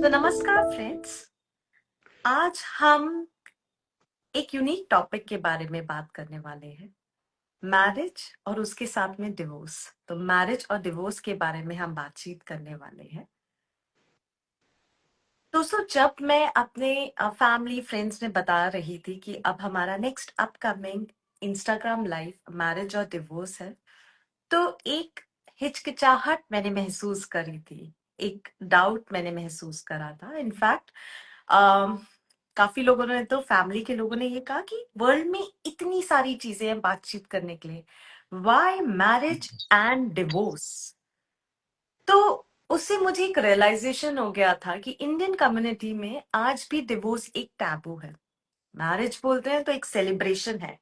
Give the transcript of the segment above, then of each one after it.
तो नमस्कार फ्रेंड्स। आज हम एक यूनिक टॉपिक के बारे में बात करने वाले हैं, मैरिज और उसके साथ में डिवोर्स। तो मैरिज और डिवोर्स के बारे में हम बातचीत करने वाले हैं। दोस्तों, जब मैं अपने फैमिली फ्रेंड्स में बता रही थी कि अब हमारा next upcoming Instagram live marriage और डिवोर्स है, तो एक हिचकिचाहट मैंने महसूस करी थी, एक डाउट मैंने महसूस करा था। इनफैक्ट काफी लोगों ने, तो फैमिली के लोगों ने ये कहा कि वर्ल्ड में इतनी सारी चीजें हैं बातचीत करने के लिए, व्हाई मैरिज एंड डिवोर्स। तो उससे मुझे एक रियलाइजेशन हो गया था कि इंडियन कम्युनिटी में आज भी डिवोर्स एक टैबू है। मैरिज बोलते हैं तो एक सेलिब्रेशन है,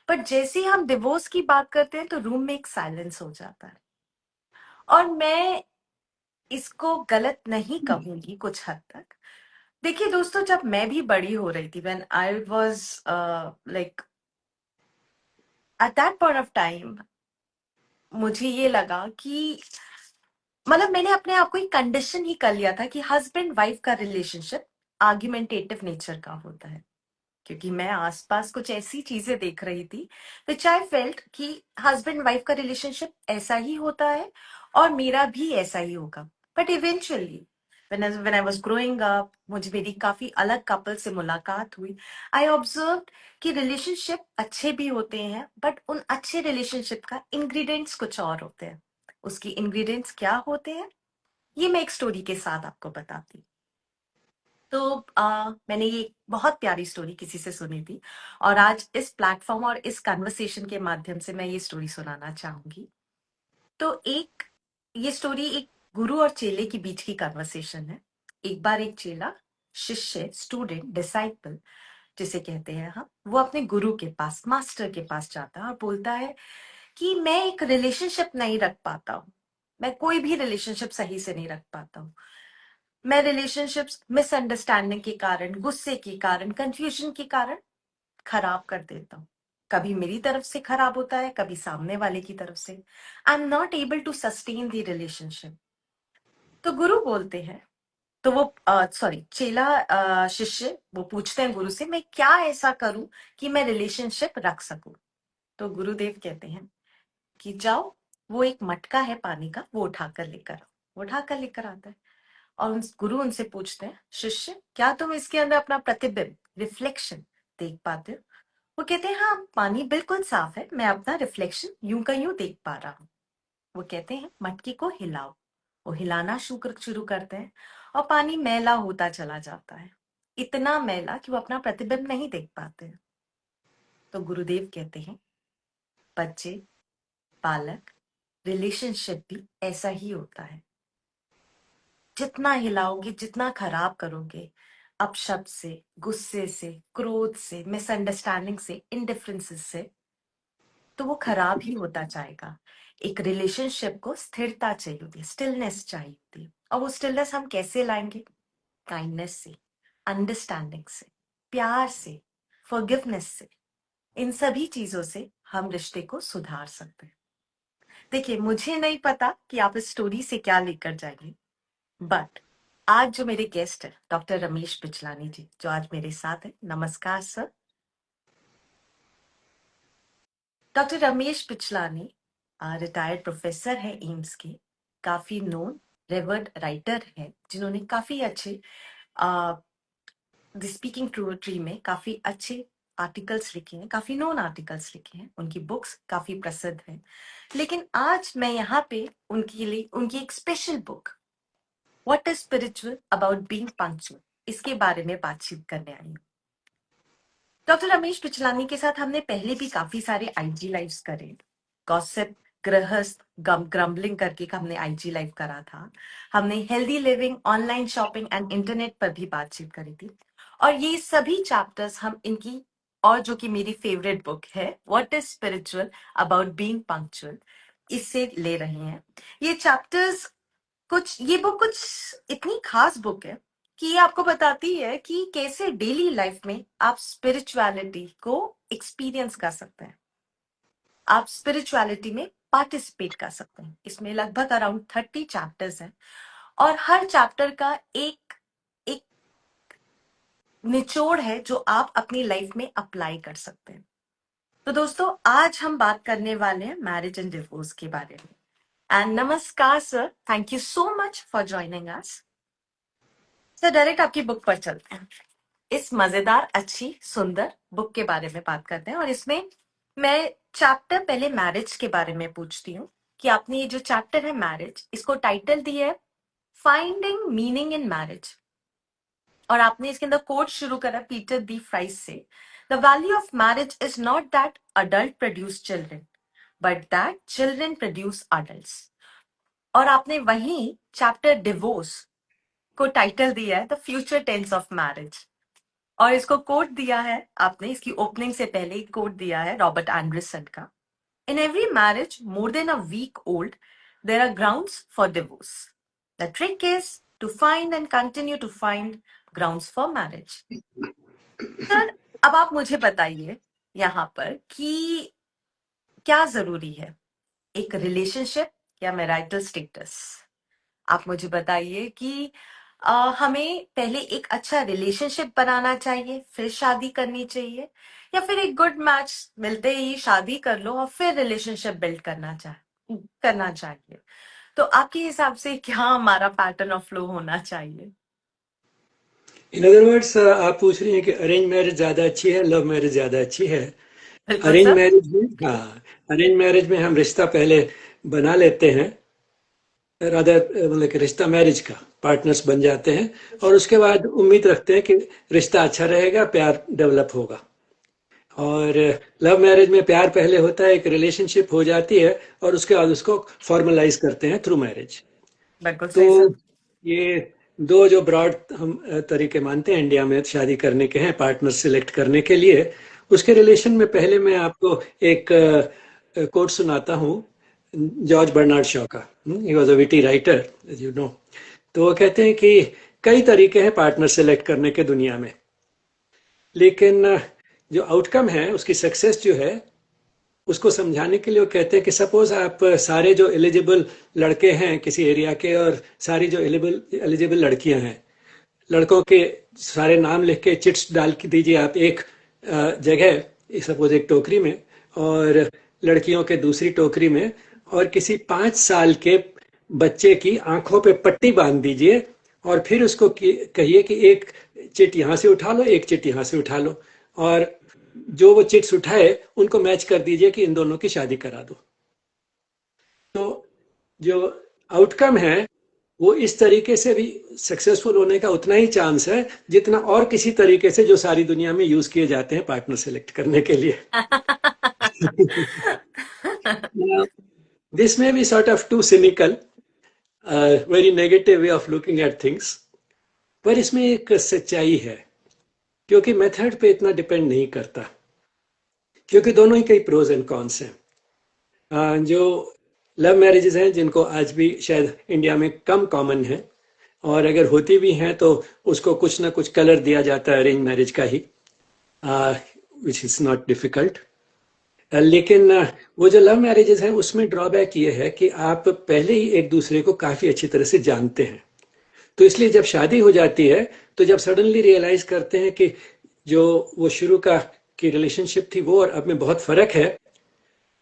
बट जैसे ही हम डिवोर्स की बात करते हैं तो रूम में एक साइलेंस हो जाता है। और मैं इसको गलत नहीं कहूंगी कुछ हद तक। देखिए दोस्तों, जब मैं भी बड़ी हो रही थी, when I was like at that point of time, मुझे ये लगा कि मतलब मैंने अपने आप को एक कंडीशन ही कर लिया था कि हस्बैंड वाइफ का रिलेशनशिप आर्ग्यूमेंटेटिव नेचर का होता है, क्योंकि मैं आसपास कुछ ऐसी चीजें देख रही थी विच आई फेल्ट कि हस्बैंड वाइफ का रिलेशनशिप ऐसा ही होता है और मेरा भी ऐसा ही होगा। But eventually when I was growing up, मुझे मेरी काफी अलग कपल से मुलाकात हुई। आई ऑब्जर्व कि रिलेशनशिप अच्छे भी होते हैं, बट उन अच्छे रिलेशनशिप का इंग्रेडिएंट्स कुछ और होते हैं। उसकी इंग्रेडिएंट्स क्या होते हैं, ये मैं एक स्टोरी के साथ आपको बताती हूँ। तो मैंने ये बहुत प्यारी स्टोरी किसी से सुनी थी, और आज इस प्लेटफॉर्म और इस कन्वर्सेशन के माध्यम से मैं ये स्टोरी सुनाना चाहूंगी। तो ये स्टोरी एक गुरु और चेले के बीच की कन्वर्सेशन है। एक बार एक चेला, शिष्य, स्टूडेंट, डिसाइपल जिसे कहते हैं हम, वो अपने गुरु के पास, मास्टर के पास जाता है और बोलता है कि मैं एक रिलेशनशिप नहीं रख पाता हूँ। मैं कोई भी रिलेशनशिप सही से नहीं रख पाता हूँ। मैं रिलेशनशिप्स मिसअंडरस्टैंडिंग के कारण, गुस्से के कारण, कंफ्यूजन के कारण खराब कर देता हूँ। कभी मेरी तरफ से खराब होता है, कभी सामने वाले की तरफ से। I am not able to sustain the relationship. तो गुरु बोलते हैं, तो वो सॉरी चेला, शिष्य वो पूछते हैं गुरु से, मैं क्या ऐसा करूं कि मैं रिलेशनशिप रख सकूं। तो गुरुदेव कहते हैं कि जाओ, वो एक मटका है पानी का, वो उठाकर लेकर आओ। वो उठाकर लेकर आता है और गुरु उनसे पूछते हैं, शिष्य क्या तुम इसके अंदर अपना प्रतिबिंब, रिफ्लेक्शन देख पाते हो? वो कहते हैं, हाँ पानी बिल्कुल साफ है, मैं अपना रिफ्लेक्शन यूं का यूं देख पा रहा हूँ। वो कहते हैं, मटके को हिलाओ। वो हिलाना शुरू करते हैं और पानी मैला होता चला जाता है, इतना मैला कि वो अपना प्रतिबिंब नहीं देख पाते हैं। तो गुरुदेव कहते हैं, बच्चे, बालक, रिलेशनशिप भी ऐसा ही होता है। जितना हिलाओगे, जितना खराब करोगे, अपशब्द से, गुस्से से, क्रोध से, मिसअंडरस्टैंडिंग से, इनडिफरेंसेस से, तो वो खराब ही होता जाएगा। एक रिलेशनशिप को स्थिरता चाहिए होती है, स्टिलनेस चाहिए होती है। और वो स्टिलनेस हम कैसे लाएंगे? काइंडनेस से, अंडरस्टैंडिंग से, प्यार से, फॉरगिवनेस से। इन सभी चीजों से हम रिश्ते को सुधार सकते हैं। देखिए, मुझे नहीं पता कि आप इस स्टोरी से क्या लेकर जाएंगे, बट आज जो मेरे गेस्ट है डॉक्टर रमेश पिचलानी जी, जो आज मेरे साथ है। नमस्कार sir. Doctor Ramesh Pichlani retired professor है एम्स के, काफी नोन रेवर्ड राइटर है, जिन्होंने काफी अच्छे द स्पीकिंग ट्री में काफी अच्छे आर्टिकल्स लिखे हैं, काफी नोन आर्टिकल्स लिखे हैं। उनकी बुक्स काफी प्रसिद्ध हैं। लेकिन आज मैं यहाँ पे उनके लिए उनकी एक special book, what is spiritual about being punctual, इसके बारे में बातचीत करने आई हूँ। डॉक्टर रमेश पिचलानी के साथ हमने पहले भी काफी सारे आईजी लाइव्स करे। गॉसिप, गृहस्थ, ग्रम्बलिंग करके हमने आईजी लाइव करा था। हमने healthy living, online shopping and internet पर भी बातचीत करी थी। और ये सभी चैप्टर्स हम इनकी, और जो कि मेरी फेवरेट बुक है, what is spiritual about being punctual, इससे ले रहे हैं। ये चैप्टर्स ये बुक कुछ इतनी खास बुक है कि ये आपको बताती है कि कैसे डेली लाइफ में आप स्पिरिचुअलिटी को एक्सपीरियंस कर सकते हैं, आप स्पिरिचुअलिटी में पार्टिसिपेट कर सकते हैं। इसमें लगभग अराउंड 30 चैप्टर्स हैं और हर चैप्टर का एक निचोड़ है जो आप अपनी लाइफ में अप्लाई कर सकते हैं। तो दोस्तों, आज हम बात करने वाले हैं मैरिज एंड डिवोर्स के बारे में। एंड नमस्कार sir, thank you so much for joining us. Sir, direct आपकी बुक पर चलते हैं। इस मजेदार, अच्छी, सुंदर बुक के बारे में बात करते हैं, और इसमें मैं चैप्टर पहले मैरिज के बारे में पूछती हूँ कि आपने ये जो चैप्टर है मैरिज, इसको टाइटल दिया है फाइंडिंग मीनिंग इन मैरिज, और आपने इसके अंदर कोट शुरू करा पीटर दी फ्राइस से, the value of marriage is not that adult produce children but that children produce adults. और आपने वहीं चैप्टर डिवोर्स को टाइटल दिया है the future tense of marriage, और इसको कोट दिया है आपने, इसकी ओपनिंग से पहले एक कोट दिया है रॉबर्ट एंडरसन का, in every marriage more than a week old there are grounds for divorce, the trick is to find and continue to find grounds for marriage. Sir, अब आप मुझे बताइए यहाँ पर कि क्या जरूरी है, एक रिलेशनशिप या मैरिटल स्टेटस? आप मुझे बताइए कि हमें पहले एक अच्छा रिलेशनशिप बनाना चाहिए, फिर शादी करनी चाहिए, या फिर एक गुड मैच मिलते ही शादी कर लो और फिर रिलेशनशिप बिल्ड करना चाहिए? तो आपके हिसाब से क्या हमारा पैटर्न ऑफ फ्लो होना चाहिए? इन अदर वर्ड्स आप पूछ रही हैं कि अरेंज मैरिज ज्यादा अच्छी है, लव मैरिज ज्यादा अच्छी है? बिल्कुल अरेंज सर। मैरिज में, हाँ, अरेंज मैरिज में हम रिश्ता पहले बना लेते हैं, रादर मतलब कि रिश्ता मैरिज का पार्टनर्स बन जाते हैं, और उसके बाद उम्मीद रखते हैं कि रिश्ता अच्छा रहेगा, प्यार डेवलप होगा। और लव मैरिज में प्यार पहले होता है, एक रिलेशनशिप हो जाती है, और उसके बाद उसको फॉर्मलाइज करते हैं थ्रू मैरिज। बिल्कुल तो सही सर। ये दो जो ब्रॉड हम तरीके मानते हैं इंडिया में शादी करने के हैं, पार्टनर सिलेक्ट करने के लिए। उसके रिलेशन में पहले मैं आपको एक कोट सुनाता हूँ जॉर्ज बर्नार्ड शॉ का। He was a witty writer, you know. तो वो कहते हैं कि कई तरीके हैं पार्टनर सिलेक्ट करने के दुनिया में, लेकिन जो आउटकम है, उसकी सक्सेस जो है, उसको समझाने के लिए वो कहते हैं कि सपोज आप सारे जो एलिजिबल लड़के हैं किसी एरिया के, और सारी जो एलिजिबल लड़कियां हैं, लड़कों के सारे नाम लिख के चिट्स डाल के दीजिए आप एक जगह, सपोज एक टोकरी में, और लड़कियों के दूसरी टोकरी में, और किसी 5 साल के बच्चे की आंखों पे पट्टी बांध दीजिए, और फिर उसको कहिए कि एक चिट यहां से उठा लो, एक चिट यहां से उठा लो, और जो वो चिट्स उठाए उनको मैच कर दीजिए कि इन दोनों की शादी करा दो। तो जो आउटकम है, वो इस तरीके से भी सक्सेसफुल होने का उतना ही चांस है जितना और किसी तरीके से जो सारी दुनिया में यूज किए जाते हैं पार्टनर सेलेक्ट करने के लिए। दिस में be sort of too cynical, very negative way of looking at things, पर इसमें एक सच्चाई है, क्योंकि मेथड पे इतना डिपेंड नहीं करता, क्योंकि दोनों ही कई प्रोज एंड कॉन्स हैं। जो लव मैरिजेज हैं, जिनको आज भी शायद इंडिया में कम कॉमन है, और अगर होती भी हैं तो उसको कुछ ना कुछ कलर दिया जाता है अरेंज मैरिज का ही, विच इज नॉट डिफिकल्ट। लेकिन वो जो लव मैरिजेज हैं, उसमें ड्रॉबैक ये है कि आप पहले ही एक दूसरे को काफी अच्छी तरह से जानते हैं। तो इसलिए जब शादी हो जाती है, तो जब सडनली रियलाइज करते हैं कि जो वो शुरू का की रिलेशनशिप थी वो और अब में बहुत फर्क है,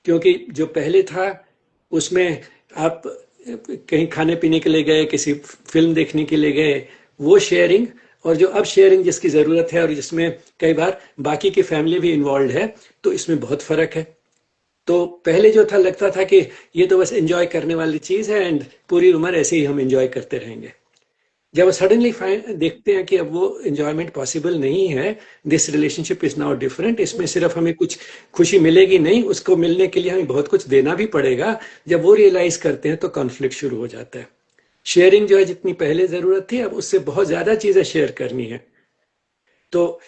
क्योंकि जो पहले था उसमें आप कहीं खाने पीने के लिए गए, किसी फिल्म देखने के लिए गए, वो शेयरिंग, और जो अब शेयरिंग जिसकी जरूरत है और जिसमें कई बार बाकी की फैमिली भी इन्वॉल्व है, तो इसमें बहुत फर्क है। तो पहले जो था, लगता था कि ये तो बस एंजॉय करने वाली चीज है एंड पूरी उम्र ऐसे ही हम एंजॉय करते रहेंगे। जब सडनली देखते हैं कि अब वो एंजॉयमेंट पॉसिबल नहीं है, this relationship is now different, इसमें सिर्फ हमें कुछ खुशी मिलेगी नहीं, उसको मिलने के लिए हमें बहुत कुछ देना भी पड़ेगा। जब वो रियलाइज करते हैं तो कॉन्फ्लिक्ट शुरू हो जाता है। शेयरिंग जो है, जितनी पहले जरूरत थी, अब उससे बहुत ज्यादा चीजें शेयर करनी है, तो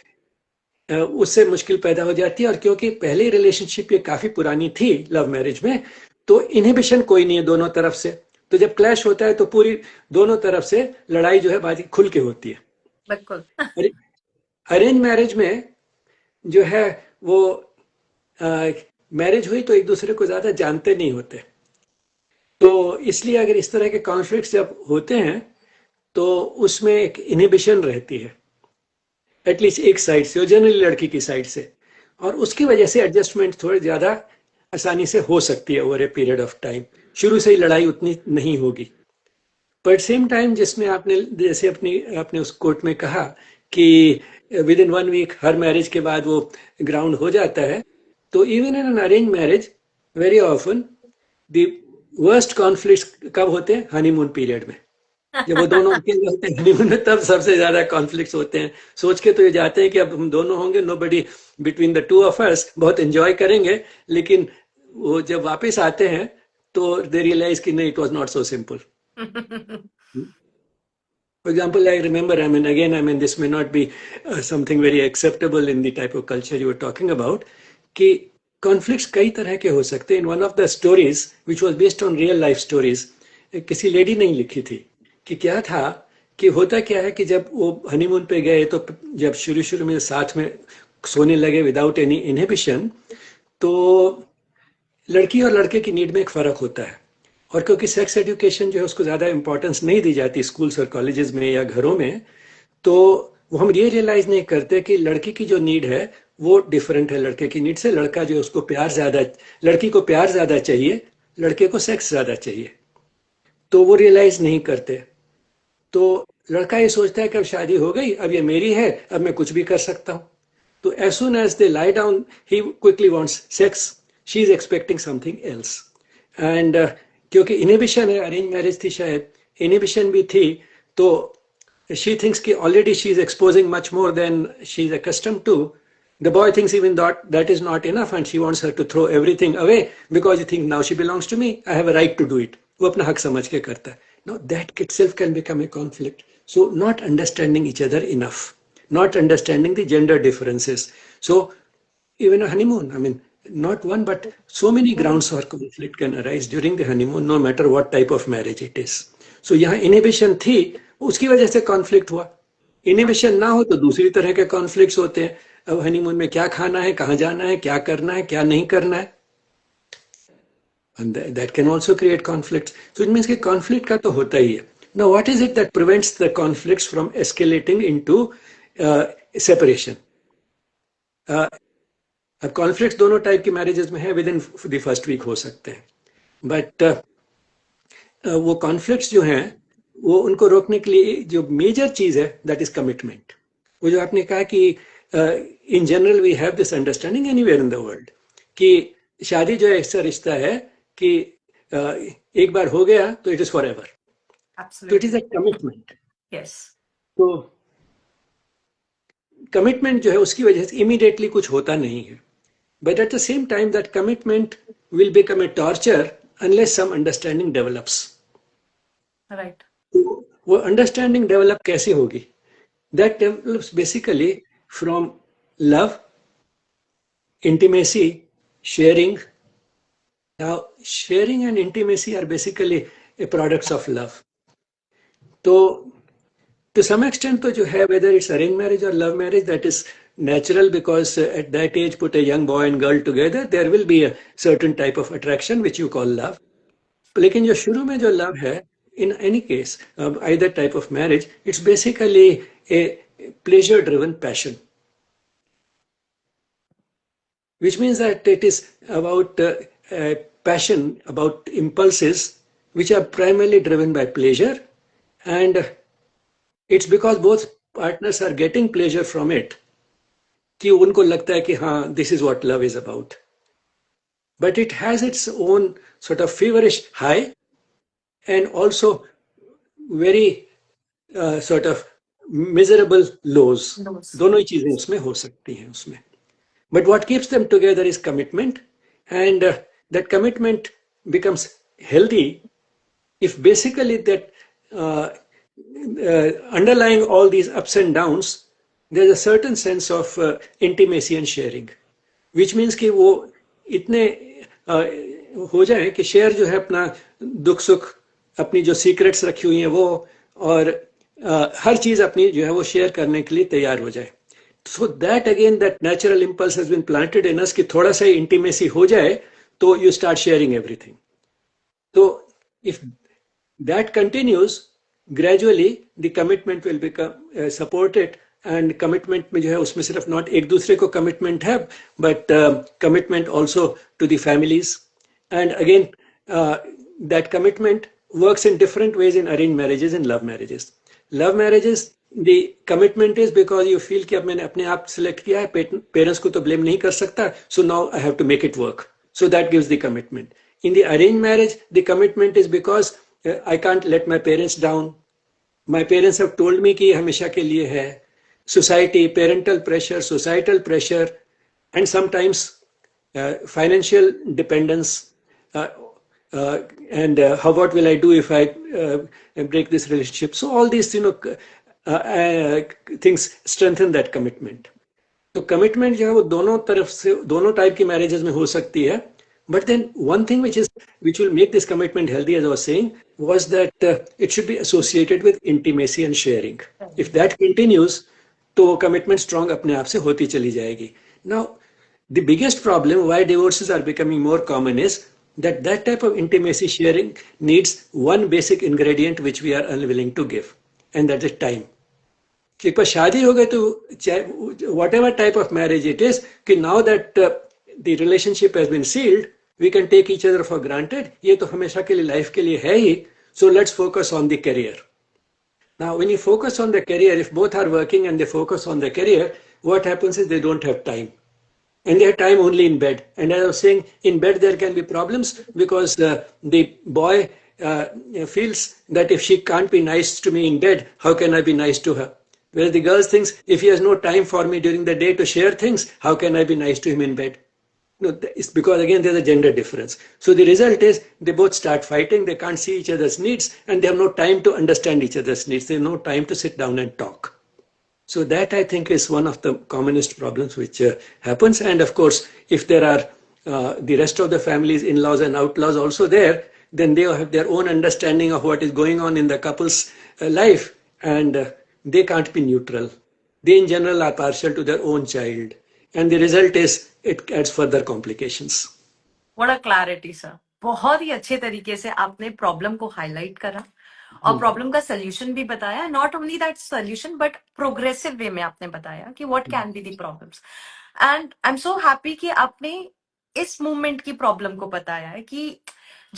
उससे मुश्किल पैदा हो जाती है। और क्योंकि पहले रिलेशनशिप ये काफी पुरानी थी लव मैरिज में, तो इनहिबिशन कोई नहीं है दोनों तरफ से। तो जब क्लैश होता है तो पूरी दोनों तरफ से लड़ाई जो है बाजी खुल के होती है। बिल्कुल। अरेंज मैरिज में जो है वो मैरिज हुई तो एक दूसरे को ज्यादा जानते नहीं होते, तो इसलिए अगर इस तरह के कॉन्फ्लिक्ट जब होते हैं तो उसमें एक इनहिबिशन रहती है। एटलीस्ट एक साइड से, और जनरली लड़की की साइड से, और उसकी वजह से एडजस्टमेंट थोड़ी ज़्यादा आसानी से हो सकती है over a period of time. शुरू से ही लड़ाई उतनी नहीं होगी। पर सेम टाइम जिसमें आपने जैसे आपने उस कोर्ट में कहा कि विद इन 1 वीक हर मैरिज के बाद वो ग्राउंड हो जाता है, तो even in an arrange marriage very often the worst conflict कब होते हैं? हनीमून पीरियड में। जब वो दोनों अकेले होते हैं हनीमून में, तब सबसे ज्यादा कॉन्फ्लिक्ट्स होते हैं। सोच के तो ये जाते हैं कि अब हम दोनों होंगे, nobody between the two of us, बहुत एंजॉय करेंगे, लेकिन वो जब वापस आते हैं तो दे रियलाइज कि नहीं, it was not so simple. For example, I remember, this may not be something very acceptable in the type of culture you were talking about, कि conflicts कई तरह के हो सकते हैं। In one of the stories, which was based on real life stories, किसी lady ने लिखी थी कि क्या था कि होता क्या है कि जब वो हनीमून पे गए, तो जब शुरू शुरू में साथ में सोने लगे विदाउट एनी इनहिबिशन, तो लड़की और लड़के की नीड में एक फ़र्क होता है। और क्योंकि सेक्स एजुकेशन जो है उसको ज़्यादा इंपॉर्टेंस नहीं दी जाती स्कूल्स और कॉलेजेस में या घरों में, तो वो हम ये रियलाइज़ नहीं करते कि लड़की की जो नीड है वो डिफरेंट है लड़के की नीड से। लड़का जो उसको प्यार ज़्यादा, लड़की को प्यार ज़्यादा चाहिए, लड़के को सेक्स ज़्यादा चाहिए, तो वो रियलाइज़ नहीं करते। तो लड़का ये सोचता है कि अब शादी हो गई, अब ये मेरी है, अब मैं कुछ भी कर सकता हूँ। तो as soon as they lie down, he quickly wants sex. She is expecting something else. And क्योंकि इनहिबिशन है, अरेंज मैरिज थी शायद, इनहिबिशन भी थी, तो she thinks कि already she is exposing much more than she is accustomed to. The boy thinks even that is not enough, and she wants her to throw everything away because he thinks now she belongs to me. I have a right to do it. वो अपना हक समझ के करता है. Now that itself can become a conflict. So not understanding each other enough, not understanding the gender differences. So even a honeymoon, not one but so many grounds for conflict can arise during the honeymoon, no matter what type of marriage it is. So यहाँ inhibition थी, उसकी वजह से conflict हुआ। Inhibition ना हो तो दूसरी तरह के कॉन्फ्लिक्ट्स होते हैं। अब हनीमून में क्या खाना है, कहाँ जाना है, क्या करना है, क्या नहीं करना है, and that can also create conflicts. So it means कि conflict का तो होता ही है। Now what is it that prevents the conflicts from escalating into separation? अब कॉन्फ्लिक्ट दोनों टाइप की मैरिजेस में है, within the first week हो सकते हैं, बट वो कॉन्फ्लिक्ट्स जो हैं वो उनको रोकने के लिए जो मेजर चीज है दैट इज कमिटमेंट। वो जो आपने कहा कि in general we have this understanding anywhere in the world कि शादी जो है ऐसा रिश्ता है कि एक बार हो गया तो इट इज फॉर एवर, तो it is a commitment. Yes, तो कमिटमेंट जो है उसकी वजह से इमीडिएटली कुछ होता नहीं है, but at the same time that commitment will become a torture unless some understanding develops. Right. तो वो understanding develop कैसे होगी? That develops basically from love, intimacy, sharing. Now sharing and intimacy are basically a products of love. तो to some extent तो जो है, whether it's arranged marriage or love marriage, that is natural because at that age put a young boy and girl together, there will be a certain type of attraction which you call love. लेकिन जो शुरू में जो love है, in any case either type of marriage, it's basically a pleasure driven passion, which means that it is about passion, about impulses which are primarily driven by pleasure, and it's because both partners are getting pleasure from it कि उनको लगता है कि हाँ, this is what love is about. But it has its own sort of feverish high and also very sort of miserable lows. दोनों ही चीजें उसमें हो सकती हैं उसमें. But what keeps them together is commitment, and that commitment becomes healthy if basically that underlying all these ups and downs there's a certain sense of intimacy and sharing, which means कि वो इतने हो जाए कि share जो है अपना दुख सुख, अपनी जो सीक्रेट्स रखी हुई हैं वो, और हर चीज अपनी जो है वो शेयर करने के लिए तैयार हो जाए। So that again, that natural impulse has been planted in us कि थोड़ा सा इंटीमेसी हो जाए तो you start sharing everything. So if that continues, gradually the commitment will become supported and commitment में जो है उसमें सिर्फ नॉट एक दूसरे को कमिटमेंट है, but commitment also to the families. And again that commitment works in different ways in arranged marriages and love marriages. Love marriages, the commitment is because you feel कि अब मैंने अपने आप select किया है, parents को तो blame नहीं कर सकता, so now I have to make it work. So that gives the commitment. In the arranged marriage, the commitment is because I can't let my parents down. My parents have told me कि हमेशा के लिए है. Society, parental pressure, societal pressure, and sometimes financial dependence. And what will I do if I break this relationship? So all these, things strengthen that commitment. तो commitment जो है वो दोनों तरफ से, दोनों टाइप की मैरिजेस में हो सकती है. But then one thing which will make this commitment healthy, as I was saying, was that it should be associated with intimacy and sharing. If that continues, तो वो commitment strong अपने आप से होती चली जाएगी. Now, the biggest problem why divorces are becoming more common is that type of intimacy sharing needs one basic ingredient which we are unwilling to give, and that is time. एक बार शादी हो गई तो whatever type of marriage it is, कि now that the relationship has been sealed, we can take each other for granted. ये तो हमेशा के लिए, लाइफ के लिए है ही. So let's focus on the career. Now, when you focus on the career, if both are working and they focus on the career, what happens is they don't have time. And they have time only in bed. And as I was saying, in bed there can be problems because the boy feels that if she can't be nice to me in bed, how can I be nice to her? Whereas the girl thinks, if he has no time for me during the day to share things, how can I be nice to him in bed? No, it's because again there's a gender difference. So the result is they both start fighting, they can't see each other's needs, and they have no time to understand each other's needs. They have no time to sit down and talk. So that I think is one of the commonest problems which happens. And of course, if there are the rest of the family's in-laws and outlaws also there, then they have their own understanding of what is going on in the couple's life, and they can't be neutral. They in general are partial to their own child. And the result is it adds further complications. What a clarity, sir. बहुत ही अच्छे तरीके से आपने problem को highlight करा और problem का solution भी बताया. Not only that solution but progressive way में आपने बताया कि what can be the problems. And I am so happy कि आपने इस मूवमेंट की प्रॉब्लम को बताया है कि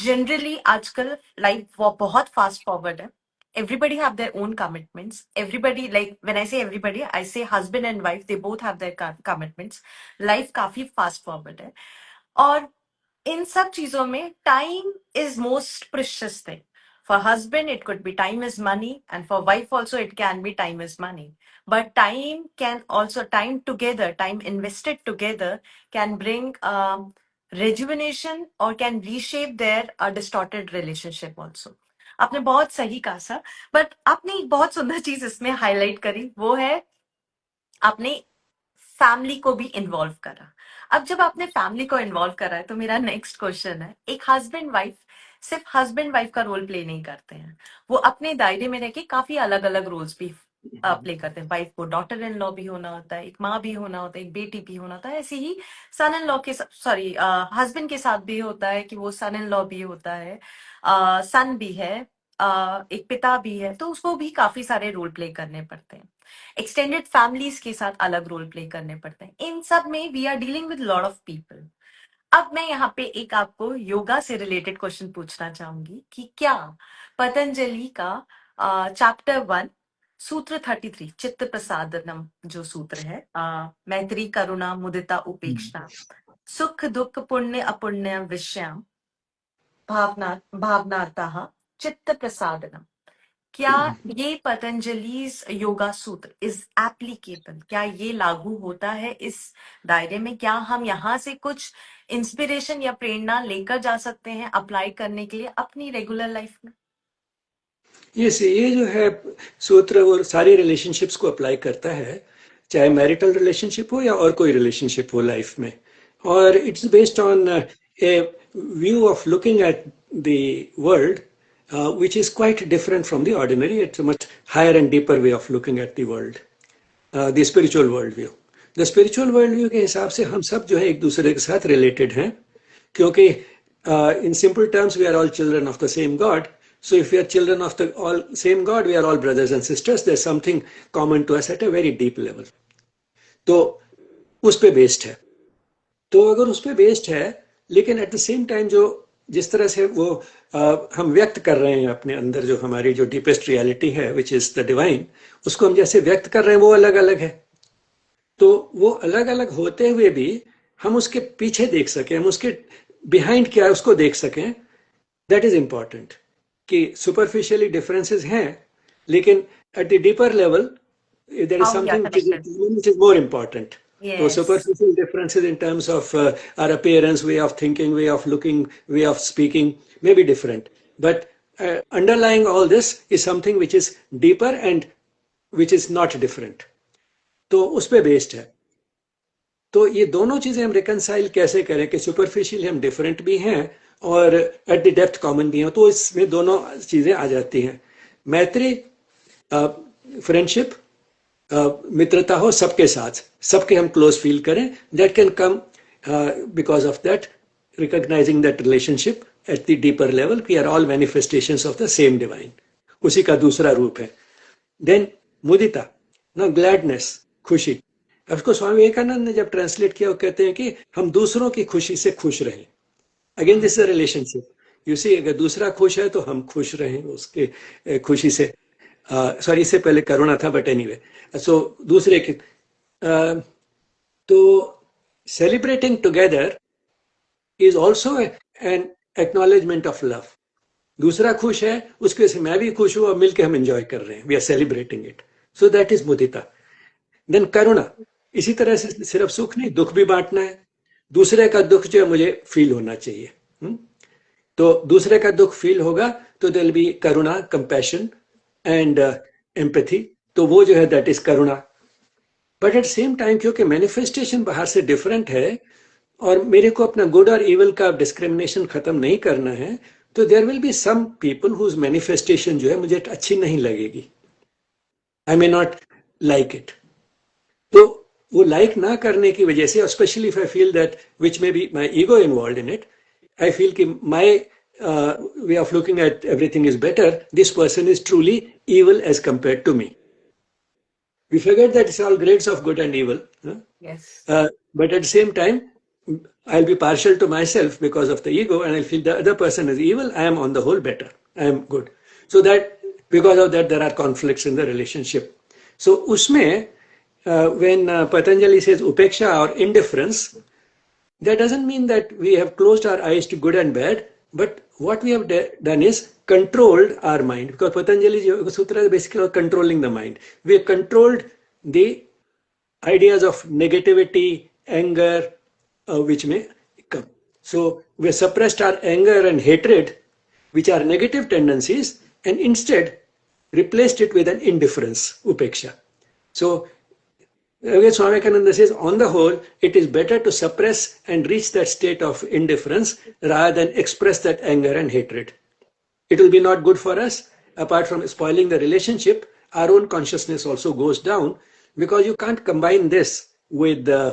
जनरली आजकल लाइफ बहुत फास्ट फॉरवर्ड है. Everybody have their own commitments. Everybody, like when I say everybody, I say husband and wife, they both have their commitments. Life काफी fast forward है और इन सब चीजों में time is most precious thing. For husband, it could be time is money, and for wife also it can be time is money. But time can also, time together, time invested together can bring rejuvenation or can reshape their distorted relationship also. आपने बहुत सही कहा sir. But आपने एक बहुत सुंदर चीज इसमें हाईलाइट करी, वो है आपने फैमिली को भी इन्वॉल्व करा. अब जब आपने फैमिली को इन्वॉल्व करा है तो मेरा नेक्स्ट क्वेश्चन है, एक हस्बैंड वाइफ सिर्फ हस्बैंड वाइफ का रोल प्ले नहीं करते हैं, वो अपने दायरे में रह के काफी अलग अलग रोल्स भी प्ले करते हैं. वाइफ को डॉटर इन लॉ भी होना होता है, एक माँ भी होना होता है, एक बेटी भी होना होता है. ऐसे ही सन इन लॉ के सॉरी हस्बैंड के साथ भी होता है कि वो सन इन लॉ भी होता है, सन भी है, एक पिता भी है, तो उसको भी काफी सारे रोल प्ले करने पड़ते हैं. एक्सटेंडेड फैमिलीज के साथ अलग रोल प्ले करने पड़ते हैं. इन सब में we are dealing with lot of people. अब मैं यहाँ पे एक आपको योगा से रिलेटेड क्वेश्चन पूछना चाहूंगी कि क्या पतंजलि का चैप्टर 1 सूत्र 33 चित्त प्रसादनम जो सूत्र है, मैत्री करुणा मुदिता उपेक्षा सुख दुख पुण्य अपुण्य विषयाम भावनातः चित्त प्रसादनम, क्या ये पतंजलि's योगा सूत्र इज एप्लीकेबल, क्या ये लागू होता है इस दायरे में? क्या हम यहाँ से कुछ इंस्पिरेशन या प्रेरणा लेकर जा सकते हैं अप्लाई करने के लिए अपनी रेगुलर लाइफ में? ये जो है सूत्र वो सारी रिलेशनशिप्स को अप्लाई करता है, चाहे मैरिटल रिलेशनशिप हो या और कोई रिलेशनशिप हो लाइफ में. और it's based on A view of looking at the world which is quite different from the ordinary. It's a much higher and deeper way of looking at the world, the spiritual world view. The spiritual world view के हिसाब से हम सब जो है एक दूसरे के साथ related हैं, क्योंकि in simple terms we are all children of the same God. So if we are children of the all same God, we are all brothers and sisters. There's something common to us at a very deep level. तो उस पे based है. तो अगर उस पे based है, लेकिन एट द सेम टाइम जो जिस तरह से वो हम व्यक्त कर रहे हैं अपने अंदर, जो हमारी जो डीपेस्ट रियलिटी है विच इज द डिवाइन, उसको हम जैसे व्यक्त कर रहे हैं वो अलग अलग है. तो वो अलग अलग होते हुए भी हम उसके पीछे देख सकें, हम उसके बिहाइंड क्या है उसको देख सकें. दैट इज इंपॉर्टेंट कि सुपरफिशियली डिफरेंसेस हैं, लेकिन eight the deeper level there is How we are something connected. which is more important. So Yes. superficial differences in terms of our appearance, way of thinking, way of looking, way of speaking may be different. But underlying all this is something which is deeper and which is not different. तो उस पे based है. तो ये दोनों चीजें हम reconcile कैसे करें कि सुपरफिशियल हम डिफरेंट भी हैं और एट द डेप्थ कॉमन भी हैं. तो इसमें दोनों चीजें आ जाती हैं. मैत्री, फ्रेंडशिप, मित्रता हो सबके साथ, सबके हम क्लोज फील करें. That can come because of that recognizing that relationship at the deeper level. We are all manifestations of the same divine. उसी का दूसरा रूप है. देन मुदिता, ना ग्लैडनेस, खुशी. उसको स्वामी विवेकानंद ने जब ट्रांसलेट किया, वो कहते हैं कि हम दूसरों की खुशी से खुश रहें. Again this is a relationship. You see, अगर दूसरा खुश है तो हम खुश रहें उसके खुशी से. सॉरी, इससे पहले करुणा था, बट एनीवे. सो दूसरे की तो celebrating together is also an acknowledgement of love. दूसरा खुश है, उसकी वजह से मैं भी खुश हूं और मिलकर हम एंजॉय कर रहे हैं. We are celebrating it. So that is mudita. Then karuna, इसी तरह से सिर्फ सुख नहीं, दुख भी बांटना है. दूसरे का दुख जो है मुझे फील होना चाहिए. तो दूसरे का दुख फील होगा तो देयर विल बी करुणा, कंपैशन एंड एम्पैथी. तो वो जो है दैट इज करुणा. बट एट सेम टाइम क्योंकि मैनिफेस्टेशन बाहर से डिफरेंट है और मेरे को अपना गुड और इविल का डिस्क्रिमिनेशन खत्म नहीं करना है, तो there will be some people whose manifestation जो है मुझे अच्छी नहीं लगेगी. I may not like it. तो वो लाइक ना करने की वजह से, especially if I feel that which may be my ego involve in it, I feel कि my way of looking at everything is better, this person is truly evil as compared to me. We forget that it's all grades of good and evil. Yes. But at the same time, I'll be partial to myself because of the ego, and I'll feel the other person is evil. I am on the whole better. I am good. So that because of that, there are conflicts in the relationship. So usme, when Patanjali says upeksha or indifference, that doesn't mean that we have closed our eyes to good and bad, but what we have done is controlled our mind. Because Patanjali Yoga Sutra is basically controlling the mind. We have controlled the ideas of negativity, anger, which may come. So we have suppressed our anger and hatred, which are negative tendencies, and instead replaced it with an indifference, upeksha. So Swami Vivekananda says, on the whole, it is better to suppress and reach that state of indifference rather than express that anger and hatred. It will be not good for us. Apart from spoiling the relationship, our own consciousness also goes down, because you can't combine this with the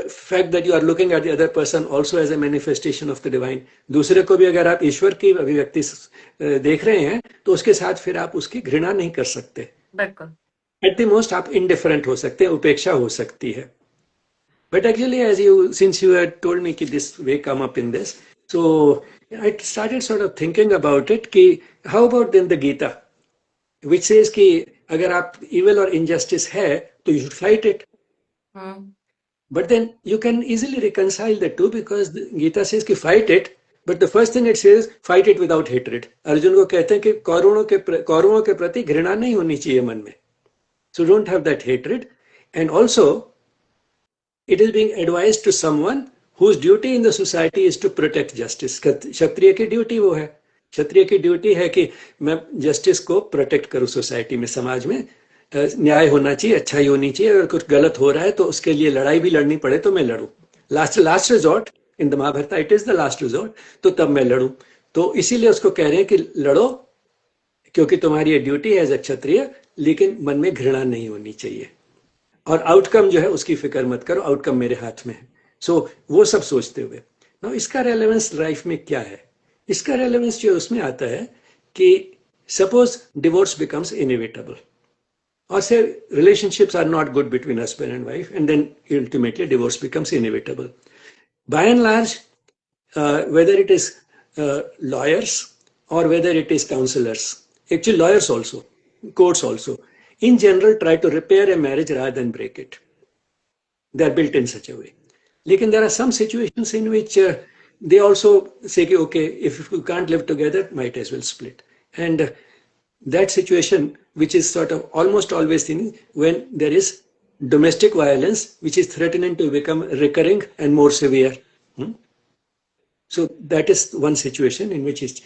fact that you are looking at the other person also as a manifestation of the divine. दूसरे को भी अगर आप ईश्वर की अभिव्यक्ति देख रहे हैं तो उसके साथ फिर आप उसकी घृणा नहीं कर सकते. बिल्कुल. At the most आप indifferent हो सकते हैं, उपेक्षा हो सकती है. But actually, since you had told me that this way come up in this, so I started sort of thinking about it. कि how about then the Gita, which says कि अगर आप evil or injustice है तो you should fight it. But then you can easily reconcile the two, because the Gita says कि fight it, but the first thing it says, fight it without hatred. Arjun को कहते हैं कि कौरवों के प्रति घृणा नहीं होनी चाहिए मन में. So don't have that hatred. And also, it is being advised to someone whose duty in the society is to protect justice. क्षत्रिय की ड्यूटी वो है. क्षत्रिय की ड्यूटी है कि मैं जस्टिस को प्रोटेक्ट करूं सोसाइटी में, समाज में न्याय होना चाहिए, अच्छाई होनी चाहिए. अगर कुछ गलत हो रहा है तो उसके लिए लड़ाई भी लड़नी पड़े तो मैं लड़ूं. Last resort in the Mahabharata, it is the last resort, तो तब मैं लड़ूं. तो इसीलिए उसको कह रहे हैं कि लड़ो, क्योंकि तुम्हारी ये ड्यूटी है एज अ क्षत्रिय, लेकिन मन में घृणा नहीं होनी चाहिए. और आउटकम जो है उसकी फिक्र मत करो, आउटकम मेरे हाथ में है. सो वो सब सोचते हुए, ना इसका रेलेवेंस लाइफ में क्या है इसका रेलेवेंस जो उसमें आता है कि suppose divorce becomes inevitable, or say relationships are not good between husband and wife, and then ultimately divorce becomes inevitable. By and large, whether it is lawyers or whether it is counselors, actually lawyers also, courts also, in general try to repair a marriage rather than break it. They are built in such a way. Lekin there are some situations in which they also say, okay, if you can't live together, might as well split. And that situation, which is sort of almost always seen when there is domestic violence, which is threatening to become recurring and more severe. So that is one situation in which it's.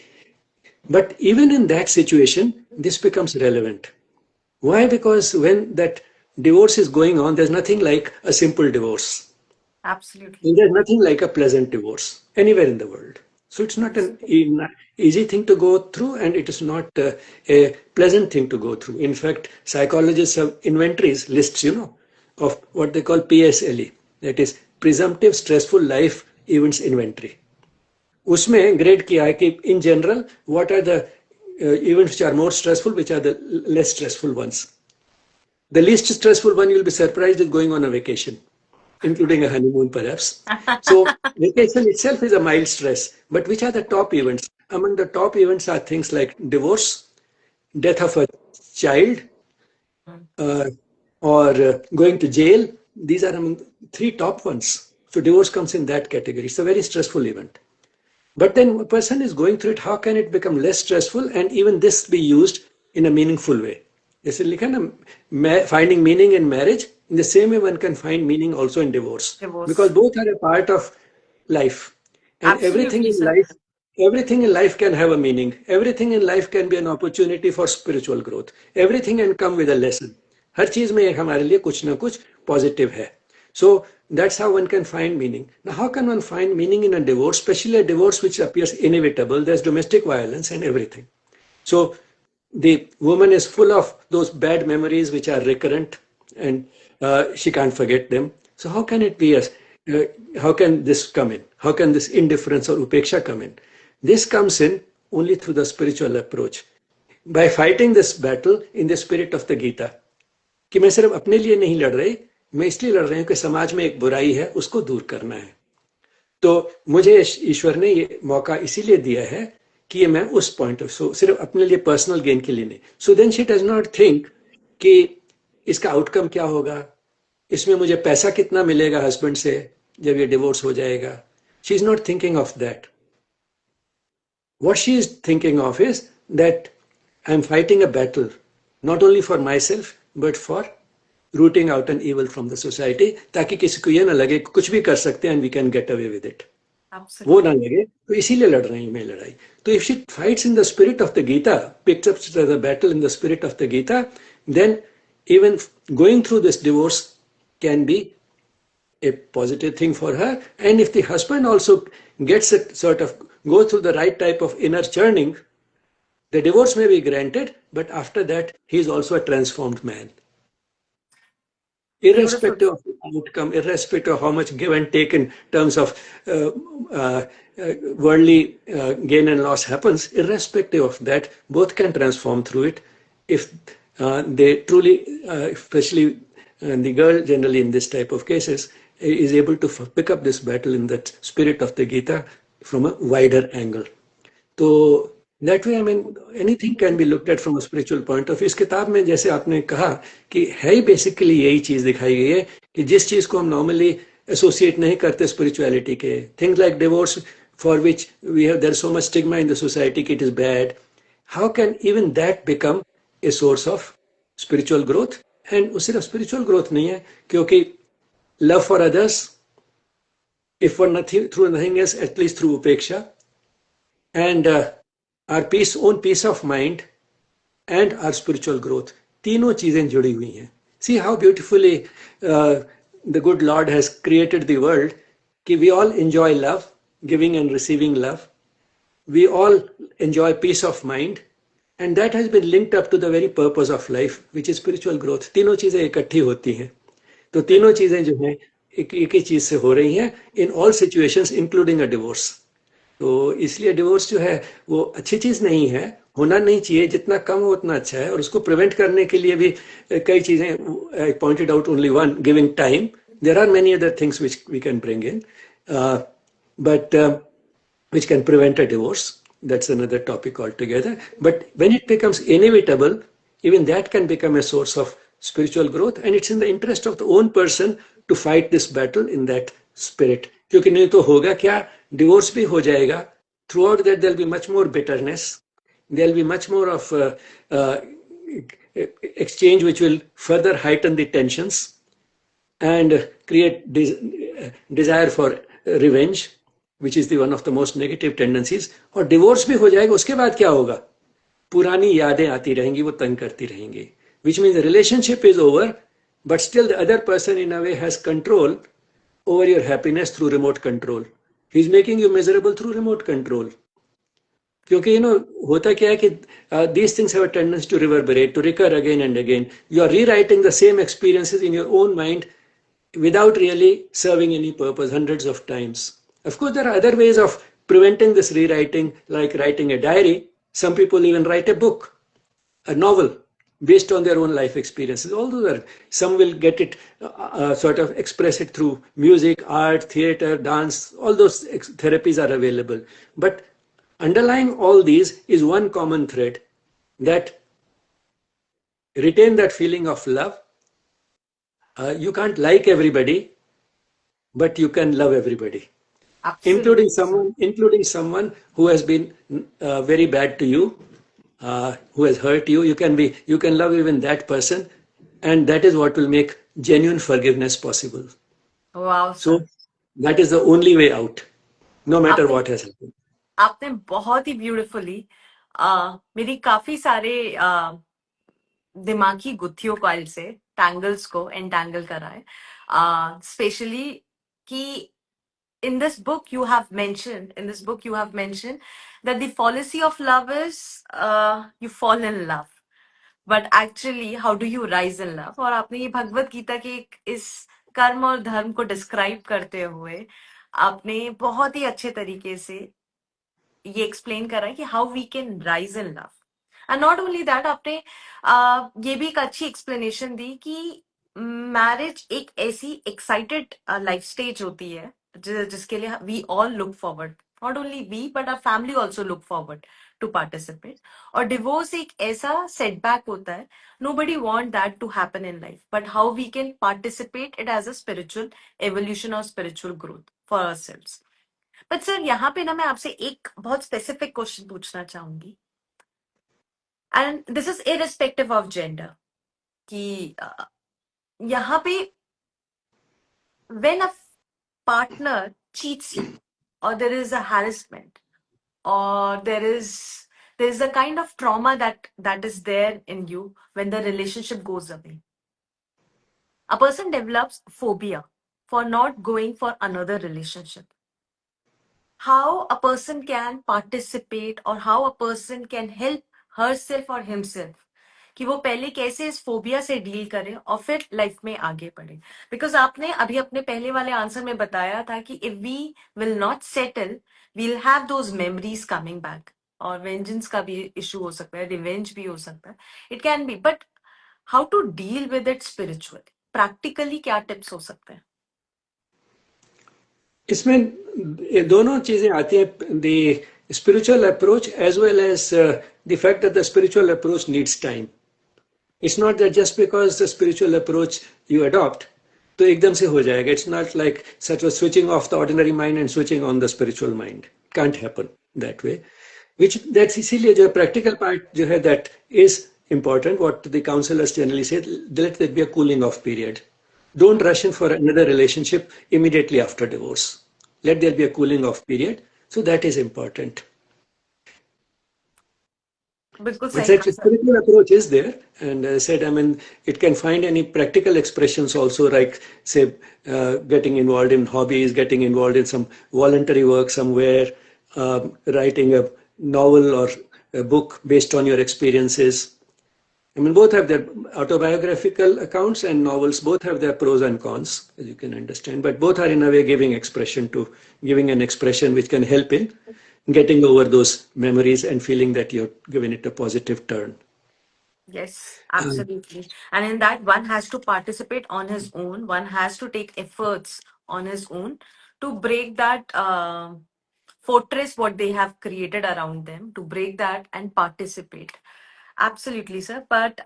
But even in that situation, this becomes relevant. Why? Because when that divorce is going on, there's nothing like a simple divorce. Absolutely. And there's nothing like a pleasant divorce anywhere in the world. So it's not an easy thing to go through, and it is not a pleasant thing to go through. In fact, psychologists have inventories, lists, of what they call PSLE, that is presumptive stressful life events inventory. उसमें grade किया है कि in general, what are the events which are more stressful, which are the less stressful ones. The least stressful one, you'll be surprised, is going on a vacation, including a honeymoon perhaps. So vacation itself is a mild stress. But which are the top events? Among the top events are things like divorce, death of a child, or going to jail. These are among three top ones. So divorce comes in that category. It's a very stressful event. But then a person is going through it, how can it become less stressful and even this be used in a meaningful way? जैसे लिखा ना, finding meaning in marriage, in the same way one can find meaning also in divorce. Because both are a part of life. And everything in life can have a meaning. Everything in life can be an opportunity for spiritual growth. Everything can come with a lesson. हर चीज में हमारे लिए कुछ ना कुछ positive है. So that's how one can find meaning. Now, how can one find meaning in a divorce, especially a divorce which appears inevitable? There's domestic violence and everything. So the woman is full of those bad memories which are recurrent, and she can't forget them. So how can it be how can this come in? How can this indifference or upeksha come in? This comes in only through the spiritual approach. By fighting this battle in the spirit of the Gita. कि मैं सिर्फ अपने लिए नहीं लड़ रही, मैं इसलिए लड़ रही हूं कि समाज में एक बुराई है, उसको दूर करना है. तो मुझे ईश्वर ने ये मौका इसीलिए दिया है कि मैं उस पॉइंट ऑफ सिर्फ अपने लिए पर्सनल गेन के लिए नहीं. So then she does not think कि इसका आउटकम क्या होगा, इसमें मुझे पैसा कितना मिलेगा हस्बैंड से जब ये डिवोर्स हो जाएगा. She is not thinking of that. What she is thinking of is that I am fighting a battle not only for my self but for rooting out an evil from the society, ताकि किसी को ये ना लगे कुछ भी कर सकते हैं and we can get away with it. वो ना लगे, तो इसीलिए लड़ रही हूँ मैं लड़ाई. तो if she fights in the spirit of the Gita, picks up the battle in the spirit of the Gita, then even going through this divorce can be a positive thing for her. And if the husband also gets a sort of go through the right type of inner churning, the divorce may be granted, but after that he is also a transformed man. Irrespective of the outcome, irrespective of how much give and take in terms of worldly gain and loss happens, irrespective of that, both can transform through it if they truly, especially the girl generally in this type of cases, is able to pick up this battle in that spirit of the Gita from a wider angle. So that way, I mean, anything can be looked at from a spiritual point of view. इस किताब में जैसे आपने कहा कि है basically यही चीज दिखाई गई है कि जिस चीज को हम नॉर्मली एसोसिएट नहीं करते स्पिरिचुअलिटी के, things like divorce for which we have there so much stigma in the society कि it is bad, how can even that become a source of spiritual growth? And वो सिर्फ spiritual growth नहीं है, क्योंकि love for others, if for nothing through nothing else, at least through upeksha, and our own peace of mind and our spiritual growth, तीनों चीजें जुड़ी हुई हैं. See how beautifully the good Lord has created the world, कि we all enjoy love, giving and receiving love. We all enjoy peace of mind, and that has been linked up to the very purpose of life, which is spiritual growth. तीनों चीजें इकट्ठी होती हैं. तो तीनों चीजें जो हैं एक ही चीज से हो रही हैं in all situations, including a divorce. तो इसलिए डिवोर्स जो है वो अच्छी चीज नहीं है, होना नहीं चाहिए, जितना कम हो उतना अच्छा है। और उसको प्रिवेंट करने के लिए भी कई चीजें, I pointed out only one, giving time. There are many other things which we can bring in, but which can prevent a divorce. That's another topic altogether. But when it becomes inevitable, even that can become a source of spiritual growth, and it's in the interest of the own person to fight this battle in that spirit. क्योंकि नहीं तो होगा क्या, divorce भी हो जाएगा, through out that there'll be much more bitterness, there'll be much more of exchange which will further heighten the tensions and create desire for revenge, which is the one of the most negative tendencies. और divorce भी हो जाएगा, उसके बाद क्या होगा, पुरानी यादें आती रहेंगी, वो तंग करती रहेंगी, which means the relationship is over, but still the other person in a way has control over your happiness through remote control. He's making you miserable through remote control. क्योंकि होता क्या है कि these things have a tendency to reverberate, to recur again and again. You are rewriting the same experiences in your own mind without really serving any purpose hundreds of times. Of course, there are other ways of preventing this rewriting, like writing a diary. Some people even write a book, a novel, based on their own life experiences. All those are, some will get it, sort of express it through music, art, theater, dance. All those therapies are available. But underlying all these is one common thread, that retain that feeling of love. You can't like everybody, but you can love everybody. Absolutely. Including someone who has been very bad to you, who has hurt you. You can love even that person, and that is what will make genuine forgiveness possible. Wow, So sir. that is the only way out, no matter आपने what has happened. आपने बहुत ही beautifully मेरी काफी सारे दिमागी गुत्थियों को से tangles को एंटैंगल करा है, स्पेशली कि in this book you have mentioned that the policy of love is you fall in love, but actually how do you rise in love? और आपने ये भगवत गीता के इस कर्म और धर्म को डिस्क्राइब करते हुए आपने बहुत ही अच्छे तरीके से ये एक्सप्लेन करा है कि how we can rise in love. And not only that, आपने ये भी एक अच्छी एक्सप्लेनेशन दी कि मैरिज एक ऐसी एक्साइटेड लाइफ स्टेज होती है जिसके लिए we all look forward, not only we but our family also look forward to participate. और डिवोर्स एक ऐसा सेटबैक होता है, nobody want that to happen in life, but how we can participate it as a spiritual evolution or spiritual growth for ourselves. But sir यहाँ पे ना मैं आपसे एक बहुत स्पेसिफिक क्वेश्चन पूछना चाहूंगी, and this is irrespective of gender, कि यहाँ पे when a partner cheats you और there is a harassment or there is a kind of trauma that is there in you when the relationship goes away. A person develops phobia for not going for another relationship. How a person can participate or how a person can help herself or himself कि वो पहले कैसे इस phobia से deal करे और फिर life में आगे बढ़े। बिकॉज आपने अभी अपने पहले वाले आंसर में बताया था कि if we will not settle we will have those memories coming back, और वेंजेंस का भी इशू हो सकता है, रिवेंज भी हो सकता है, it can be, but how to deal with it spiritually, practically क्या टिप्स हो सकते हैं? इसमें ये दोनों चीजें आती हैं, the spiritual approach as well as the fact that the spiritual approach needs time. It's not that just because the spiritual approach you adopt, तो एकदम से हो जाएगा. It's not like such a switching off the ordinary mind and switching on the spiritual mind. Can't happen that way. That's इसीलिए जो practical part जो है that is important. What the counselors generally say, let there be a cooling off period. Don't rush in for another relationship immediately after divorce. Let there be a cooling off period. So that is important. बिल्कुल But सही such कहा a sir. spiritual approach is there, and as I said, I mean, it can find any practical expressions also, like say, getting involved in hobbies, getting involved in some voluntary work somewhere, writing a novel or a book based on your experiences. I mean, both have their autobiographical accounts and novels, both have their pros and cons, as you can understand, but both are in a way giving an expression which can help in getting over those memories and feeling that you've given it a positive turn. Yes, Um, absolutely. And in that, one has to participate on his own. One has to take efforts on his own to break that fortress what they have created around them, to break that and participate. Absolutely sir but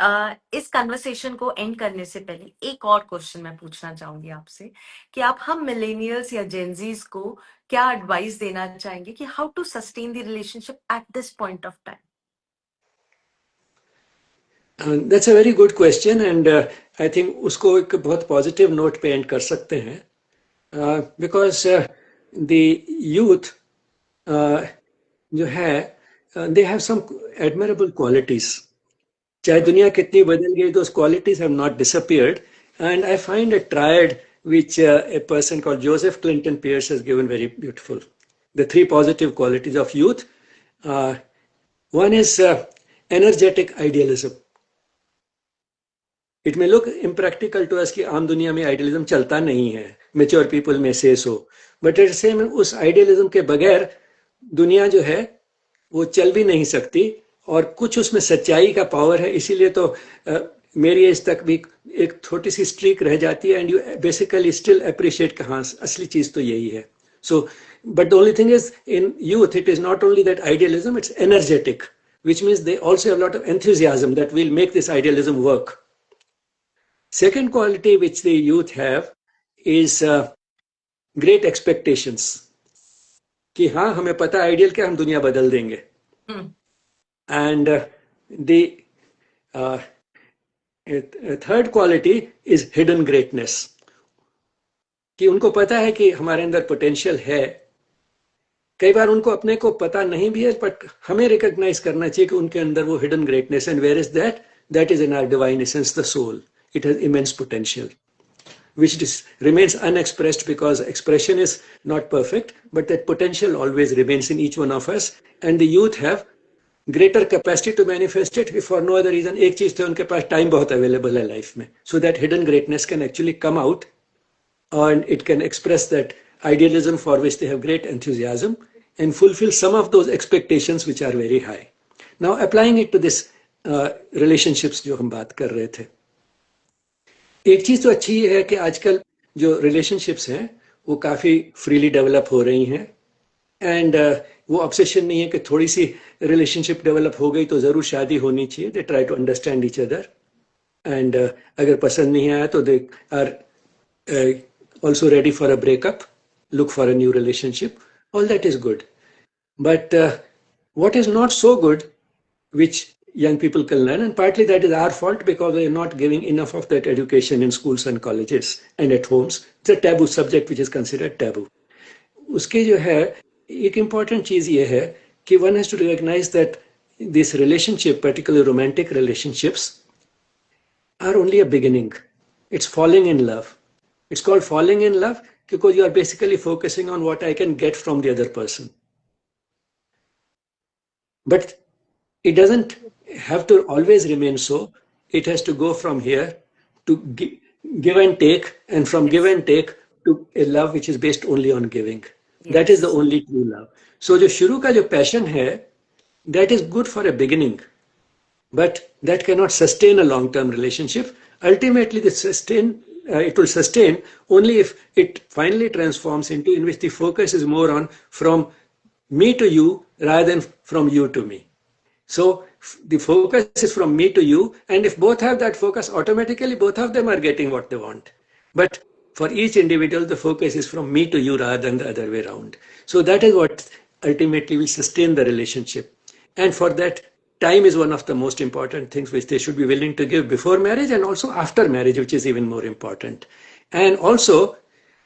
इस conversation को and करने से पहले एक और question मैं पूछना चाहूंगी आपसे कि आप हम मिलेनियल्स या जेंजीज को क्या एडवाइस देना चाहेंगे कि how to sustain the relationship at this point of time That's a very good question, and I think उसको एक बहुत पॉजिटिव नोट पे एंड कर सकते हैं बिकॉज द यूथ जो है they have some admirable qualities चाहे दुनिया कितनी बदल गई those qualities have not disappeared, and I find a triad which a person called Joseph Clinton Pierce has given very beautiful. The three positive qualities of youth. One is energetic idealism. It may look impractical to us कि आम दुनिया में idealism चलता नहीं है, mature people में से सो, but at same उस आइडियलिज्म के बगैर दुनिया जो है वो चल भी नहीं सकती, और कुछ उसमें सच्चाई का पावर है. इसीलिए तो मेरी एज तक भी एक छोटी सी स्ट्रीक रह जाती है, and you basically still appreciate कि हाँ असली चीज तो यही है. So but the only thing is in youth it is not only that idealism, it's energetic, which means they also have a lot of enthusiasm that will make this idealism work. Second quality which the youth have is great expectations. कि हाँ हमें पता ideal क्या, हम दुनिया बदल देंगे. And the third quality is hidden greatness. कि उनको पता है कि हमारे अंदर पोटेंशियल है. कई बार उनको अपने को पता नहीं भी है, बट हमें रिकॉग्नाइज करना चाहिए कि उनके अंदर वो hidden greatness, and where is that? That is in our divine essence, the soul. It has immense potential, which remains unexpressed because expression is not perfect, but that potential always remains in each one of us, and the youth have greater capacity to manifest it if for no other reason. एक चीज तो उनके पास time बहुत available है life में, so that hidden greatness can actually come out, and it can express that idealism for which they have great enthusiasm and fulfill some of those expectations which are very high. Now applying it to this relationships जो हम बात कर रहे थे, एक चीज तो अच्छी है कि आजकल जो रिलेशनशिप्स हैं वो काफी फ्रीली डेवलप हो रही हैं, एंड वो ऑब्सेशन नहीं है कि थोड़ी सी रिलेशनशिप डेवलप हो गई तो जरूर शादी होनी चाहिए. They try to understand each other, and अगर पसंद नहीं आया तो they are also ready for a breakup, look for a new relationship. All that is good, but what is not so good, which young people can learn, and partly that is our fault because we are not giving enough of that education in schools and colleges and at homes. It's a taboo subject which is considered taboo. उसके जो है एक important चीज ये है कि one has to recognize that this relationship, particularly romantic relationships, are only a beginning. It's falling in love. It's called falling in love because you are basically focusing on what I can get from the other person. But it doesn't have to always remain so. It has to go from here to give and take, and from give and take to a love which is based only on giving. Yes. That is the only true love. So जो शुरू का जो passion है, that is good for a beginning, but that cannot sustain a long-term relationship. Ultimately, it will sustain only if it finally transforms into in which the focus is more on from me to you rather than from you to me. So the focus is from me to you, and if both have that focus, automatically both of them are getting what they want. But for each individual, the focus is from me to you rather than the other way around. So that is what ultimately will sustain the relationship. And for that, time is one of the most important things which they should be willing to give before marriage and also after marriage, which is even more important. And also,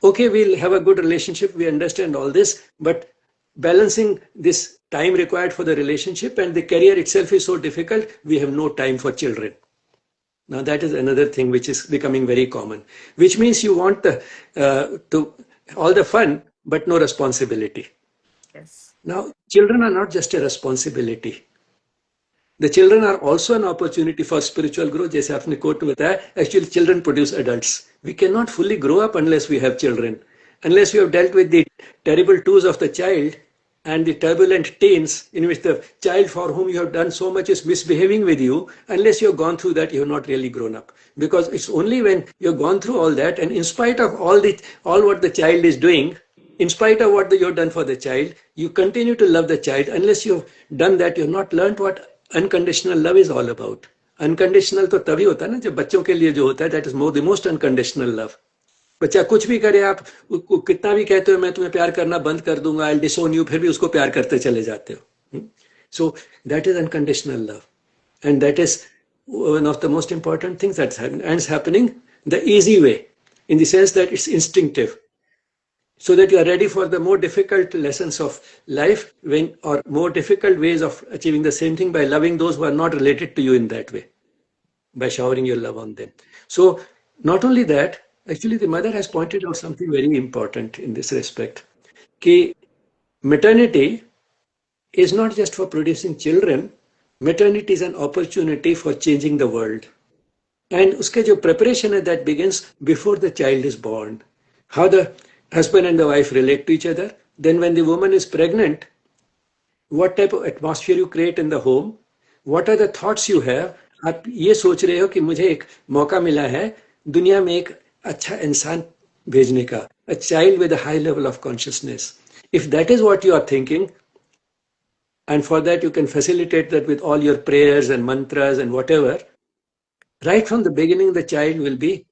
okay, we'll have a good relationship, we understand all this, but balancing this time required for the relationship and the career itself is so difficult, we have no time for children. Now that is another thing which is becoming very common, which means you want to all the fun but no responsibility. Yes. Now children are not just a responsibility. The children are also an opportunity for spiritual growth. जैसे आपने quote बताया, actually children produce adults. We cannot fully grow up unless we have children. Unless we have dealt with the terrible twos of the child, and the turbulent teens in which the child for whom you have done so much is misbehaving with you, unless you've gone through that, you've not really grown up. Because it's only when you've gone through all that, and in spite of all what the child is doing, in spite of what you've done for the child, you continue to love the child. Unless you've done that, you've not learned what unconditional love is all about. Unconditional तो तभी होता है ना जब बच्चों के लिए जो होता है, that is more the most unconditional love. बच्चा कुछ भी करे, आप कितना भी कहते हो मैं तुम्हें प्यार करना बंद कर दूंगा, आई डिसोन यू, फिर भी उसको प्यार करते चले जाते हो. सो that is unconditional love, and that is one of the most important things that's happening, and it's happening the easy way, in the sense that it's instinctive, so that you are ready for the more difficult lessons of life, when or more difficult ways of achieving the same thing, by loving those who are not related to you in that way, by showering your love on them. So not only that, actually the mother has pointed out something very important in this respect, कि maternity is not just for producing children, maternity is an opportunity for changing the world. And उसके जो preparation है, that begins before the child is born. How the husband and the wife relate to each other. Then when the woman is pregnant, what type of atmosphere you create in the home, what are the thoughts you have. आप ये सोच रहे हो कि मुझे एक मौका मिला है दुनिया में एक अच्छा इंसान भेजने का, a child with a high level of consciousness. If that is what you are thinking, and for that you can facilitate that with all your prayers and mantras and whatever, right from the beginning the child will be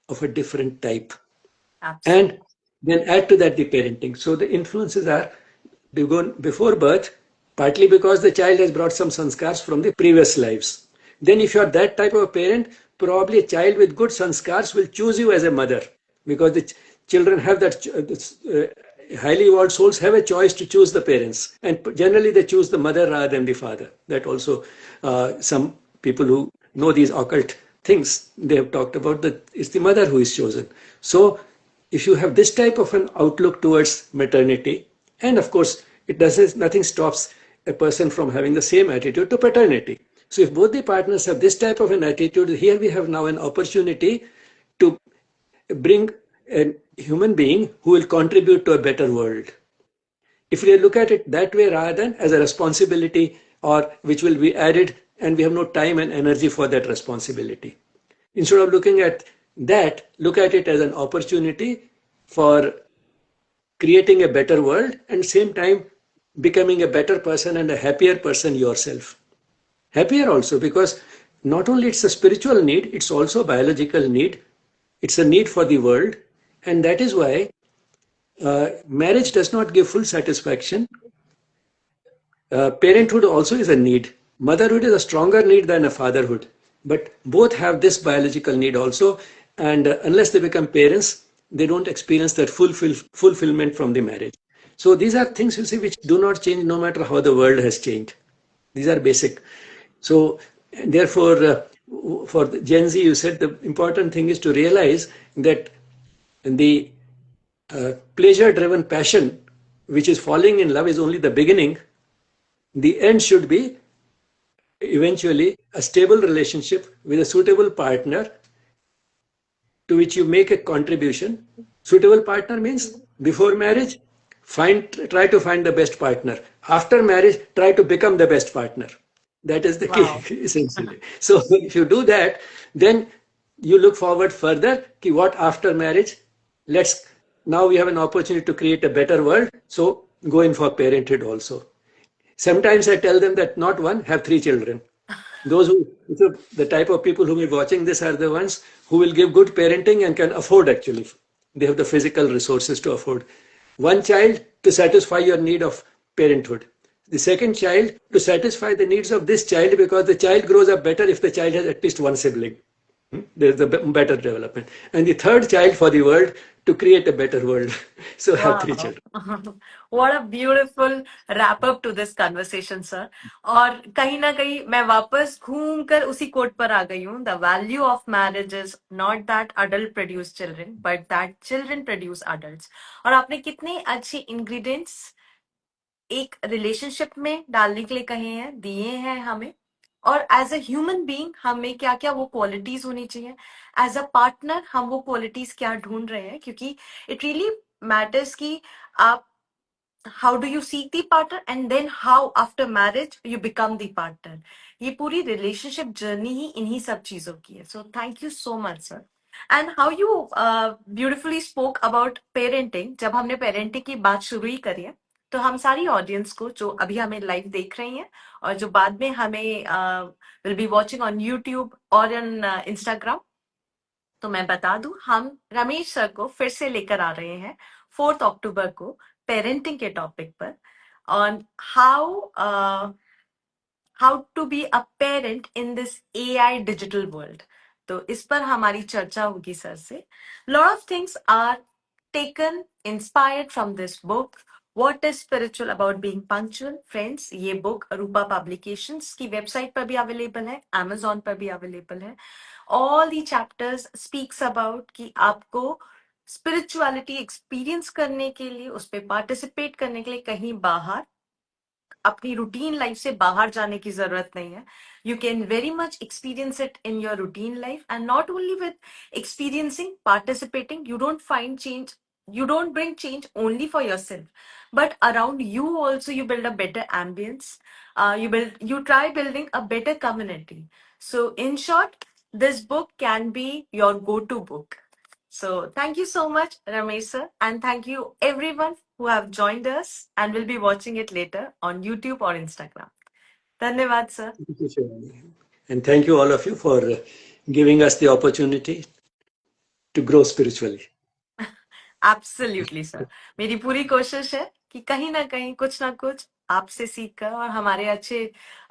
of a different type. Absolutely. And then add to that the parenting. So the influences are before birth, partly because the child has brought some sanskars from the previous lives. Then if you are that type of a parent, probably a child with good sanskars will choose you as a mother, because the children have that, highly evolved souls have a choice to choose the parents, and generally they choose the mother rather than the father. That also, some people who know these occult things, they have talked about that it's the mother who is chosen. So if you have this type of an outlook towards maternity, and of course it doesn't, nothing stops a person from having the same attitude to paternity. So if both the partners have this type of an attitude, here we have now an opportunity to bring a human being who will contribute to a better world. If we look at it that way rather than as a responsibility, or which will be added and we have no time and energy for that responsibility. Instead of looking at that, look at it as an opportunity for creating a better world, and same time becoming a better person and a happier person yourself. Happier also because not only it's a spiritual need, it's also a biological need. It's a need for the world, and that is why marriage does not give full satisfaction. Parenthood also is a need. Motherhood is a stronger need than a fatherhood, but both have this biological need also, and unless they become parents, they don't experience that fulfillment from the marriage. So these are things, you see, which do not change no matter how the world has changed. These are basic. So therefore, for the Gen Z, you said the important thing is to realize that the pleasure-driven passion, which is falling in love, is only the beginning. The end should be eventually a stable relationship with a suitable partner to which you make a contribution. Suitable partner means before marriage, try to find the best partner. After marriage, try to become the best partner. That is the Wow. key, essentially. So if you do that, then you look forward further. Ki what after marriage? Now we have an opportunity to create a better world. So go in for parenthood also. Sometimes I tell them that not one, have 3 children. Those who, the type of people who will be watching this are the ones who will give good parenting and can afford, actually. They have the physical resources to afford. One child to satisfy your need of parenthood. The second child to satisfy the needs of this child, because the child grows up better if the child has at least one sibling. There's the better development. And the third child for the world, to create a better world. So have 3 Wow. children. What a beautiful wrap up to this conversation, sir. और कहीं ना कहीं मैं वापस घूम कर उसी coat पर आ गई हूँ. The value of marriage is not that adult produce children, but that children produce adults. और आपने कितने अच्छे ingredients एक रिलेशनशिप में डालने के लिए कहे हैं, दिए हैं हमें. और एज अ ह्यूमन बीइंग हमें क्या क्या वो क्वालिटीज होनी चाहिए, एज अ पार्टनर हम वो क्वालिटीज क्या ढूंढ रहे हैं, क्योंकि इट रियली मैटर्स कि आप how do you seek the partner and then how after marriage you become the partner. ये पूरी रिलेशनशिप जर्नी ही इन्हीं सब चीजों की है। So thank you so much sir. And how you beautifully spoke about parenting. जब हमने पेरेंटिंग की बात शुरू ही करी है, तो हम सारी ऑडियंस को जो अभी हमें लाइव देख रही हैं और जो बाद में हमें will be watching on YouTube और ऑन इंस्टाग्राम, तो मैं बता दूं, हम रमेश सर को फिर से लेकर आ रहे हैं 4 अक्टूबर को पेरेंटिंग के टॉपिक पर, on how to be a parent in this AI digital world. तो इस पर हमारी चर्चा होगी सर से। Lot of things are taken inspired from this book, what is spiritual about being punctual. Friends, ये बुक रूपा पब्लिकेशंस की वेबसाइट पर भी अवेलेबल है, Amazon पर भी अवेलेबल है। All the chapters speaks about कि आपको स्पिरिचुअलिटी एक्सपीरियंस करने के लिए, उस पर पार्टिसिपेट करने के लिए कहीं बाहर अपनी रूटीन लाइफ से बाहर जाने की जरूरत नहीं है। You can very much experience it in your routine life, and not only with experiencing, participating, you don't find change, you don't bring change only for yourself, but around you also you build a better ambience. You try building a better community. So in short, this book can be your go-to book. So thank you so much, Ramesh sir, and thank you everyone who have joined us and will be watching it later on YouTube or Instagram. Dhanyavad, sir. Thank you, Shivani. And thank you all of you for giving us the opportunity to grow spiritually. Absolutely sir. मेरी पूरी कोशिश है कि कहीं ना कहीं कुछ ना कुछ आपसे सीखकर और हमारे अच्छे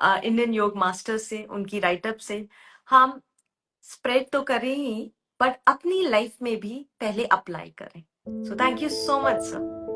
इंडियन योग मास्टर से, उनकी राइटअप से हम स्प्रेड तो करें ही, बट अपनी लाइफ में भी पहले अप्लाई करें। So thank you so much sir.